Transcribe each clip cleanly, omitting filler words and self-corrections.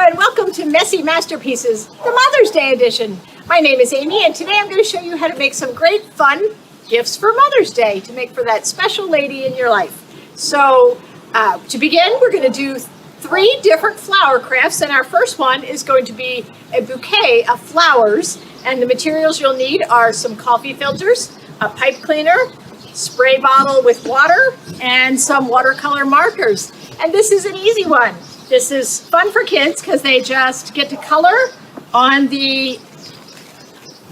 and welcome to Messy Masterpieces, the Mother's Day edition. My name is Amy, and today I'm going to show you how to make some great fun gifts for Mother's Day to make for that special lady in your life. So to begin, we're going to do 3 different flower crafts, and our first one is going to be a bouquet of flowers, and the materials you'll need are some coffee filters, a pipe cleaner, spray bottle with water, and some watercolor markers. And this is an easy one. This is fun for kids because they just get to color on the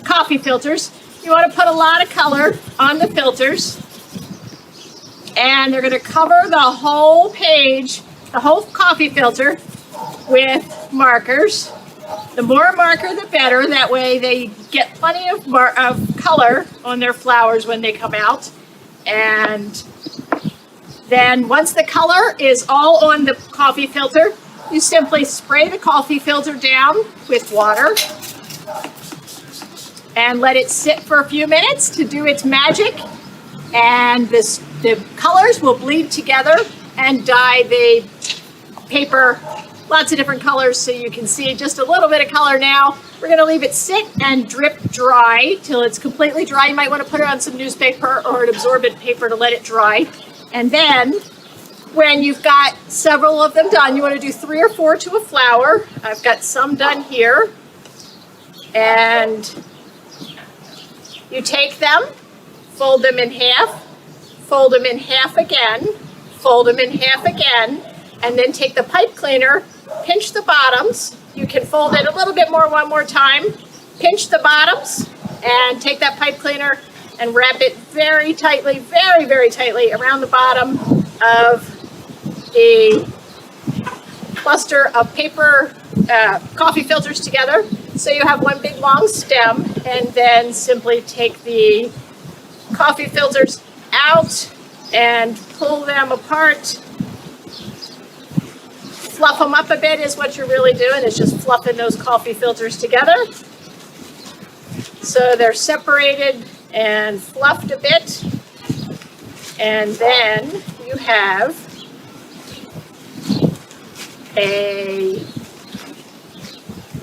coffee filters. You want to put a lot of color on the filters, and they're going to cover the whole page, the whole coffee filter, with markers. The more marker, the better. That way they get plenty of color on their flowers when they come out. And then once the color is all on the coffee filter, you simply spray the coffee filter down with water and let it sit for a few minutes to do its magic. And the colors will bleed together and dye the paper lots of different colors, so you can see just a little bit of color now. We're going to leave it sit and drip dry till it's completely dry. You might want to put it on some newspaper or an absorbent paper to let it dry. And then when you've got several of them done, you want to do 3 or 4 to a flower. I've got some done here. And you take them, fold them in half, fold them in half again, fold them in half again, and then take the pipe cleaner, pinch the bottoms. You can fold it a little bit more one more time, pinch the bottoms, and take that pipe cleaner and wrap it very tightly, very, very tightly around the bottom of the cluster of paper coffee filters together. So you have one big long stem, and then simply take the coffee filters out and pull them apart. Fluff them up a bit is what you're really doing, is just fluffing those coffee filters together. So they're separated and fluffed a bit. And then you have a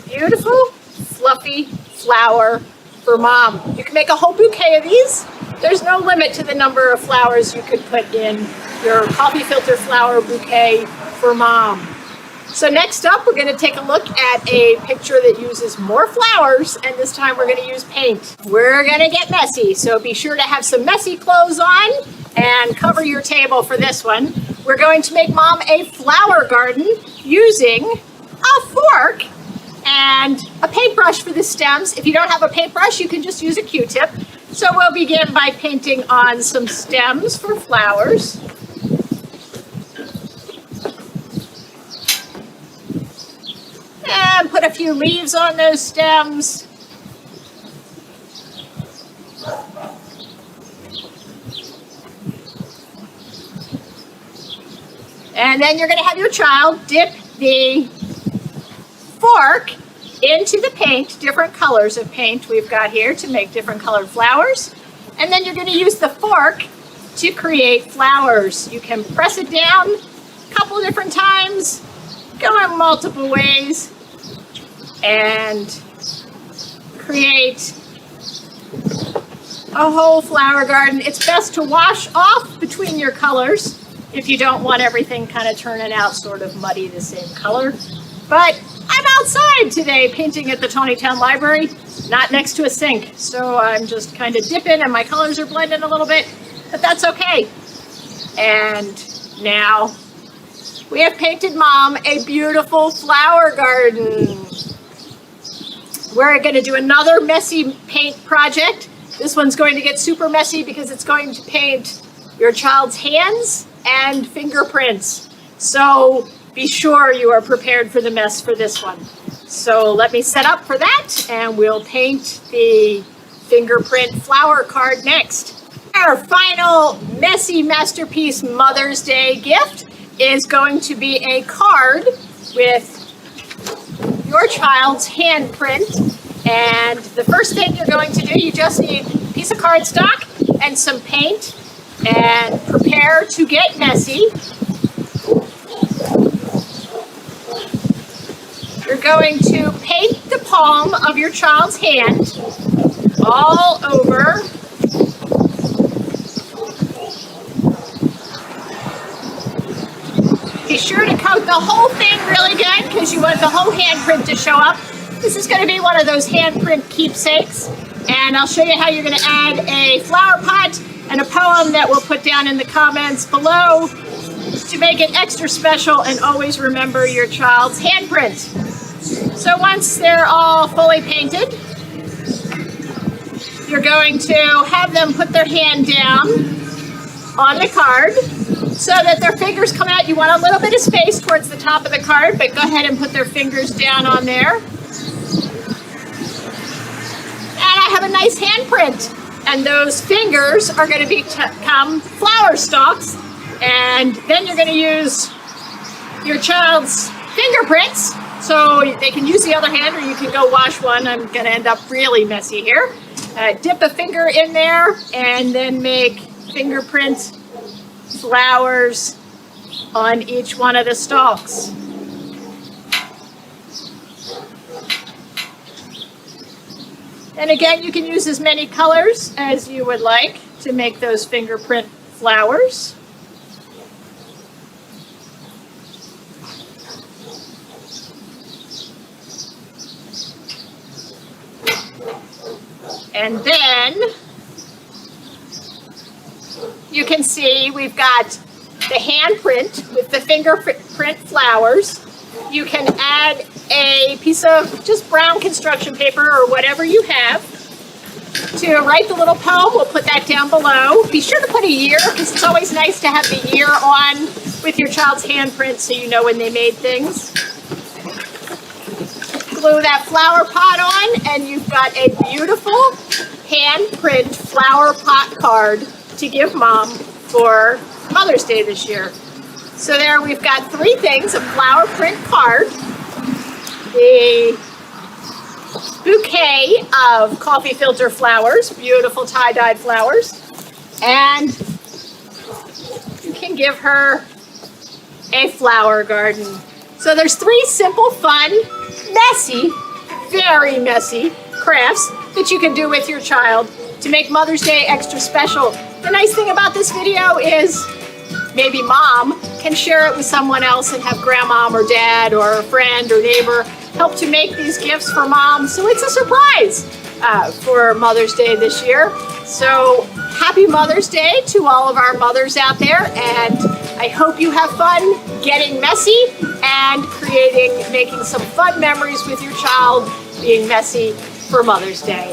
beautiful, fluffy flower for mom. You can make a whole bouquet of these. There's no limit to the number of flowers you could put in your coffee filter flower bouquet for mom. So next up, we're going to take a look at a picture that uses more flowers, and this time we're going to use paint. We're going to get messy, so be sure to have some messy clothes on and cover your table for this one. We're going to make mom a flower garden using a fork and a paintbrush for the stems. If you don't have a paintbrush, you can just use a Q-tip. So we'll begin by painting on some stems for flowers. And put a few leaves on those stems. And then you're going to have your child dip the fork into the paint, different colors of paint we've got here to make different colored flowers. And then you're going to use the fork to create flowers. You can press it down a couple different times, go in multiple ways, and create a whole flower garden. It's best to wash off between your colors if you don't want everything kind of turning out sort of muddy the same color. But I'm outside today painting at the Tawnytown Library, not next to a sink. So I'm just kind of dipping and my colors are blending a little bit, but that's okay. And now we have painted mom a beautiful flower garden. We're going to do another messy paint project. This one's going to get super messy because it's going to paint your child's hands and fingerprints. So be sure you are prepared for the mess for this one. So let me set up for that, and we'll paint the fingerprint flower card next. Our final messy masterpiece Mother's Day gift is going to be a card with your child's handprint. And the first thing you're going to do, you just need a piece of cardstock and some paint, and prepare to get messy. You're going to paint the palm of your child's hand all over. Be sure to coat the whole thing really good because you want the whole handprint to show up. This is going to be one of those handprint keepsakes, and I'll show you how you're going to add a flower pot and a poem that we'll put down in the comments below to make it extra special, and always remember your child's handprint. So once they're all fully painted, you're going to have them put their hand down on the card so that their fingers come out. You want a little bit of space towards the top of the card, but go ahead and put their fingers down on there. And I have a nice handprint. And those fingers are going to become flower stalks. And then you're going to use your child's fingerprints. So they can use the other hand, or you can go wash one. I'm going to end up really messy here. Dip a finger in there and then make fingerprint flowers on each one of the stalks. And again, you can use as many colors as you would like to make those fingerprint flowers. And then you can see we've got the handprint with the fingerprint flowers. You can add a piece of just brown construction paper or whatever you have to write the little poem. We'll put that down below. Be sure to put a year, because it's always nice to have the year on with your child's handprint so you know when they made things. Glue that flower pot on, and you've got a beautiful handprint flower pot card to give Mom for Mother's Day this year. So there we've got 3 things: a flower print card, the bouquet of coffee filter flowers, beautiful tie-dyed flowers, and you can give her a flower garden. So there's 3 simple, fun, messy, very messy crafts that you can do with your child to make Mother's Day extra special. The nice thing about this video is maybe Mom can share it with someone else and have grandmom or dad or a friend or neighbor help to make these gifts for Mom. So it's a surprise for Mother's Day this year. So happy Mother's Day to all of our mothers out there, and I hope you have fun getting messy and making some fun memories with your child being messy for Mother's Day.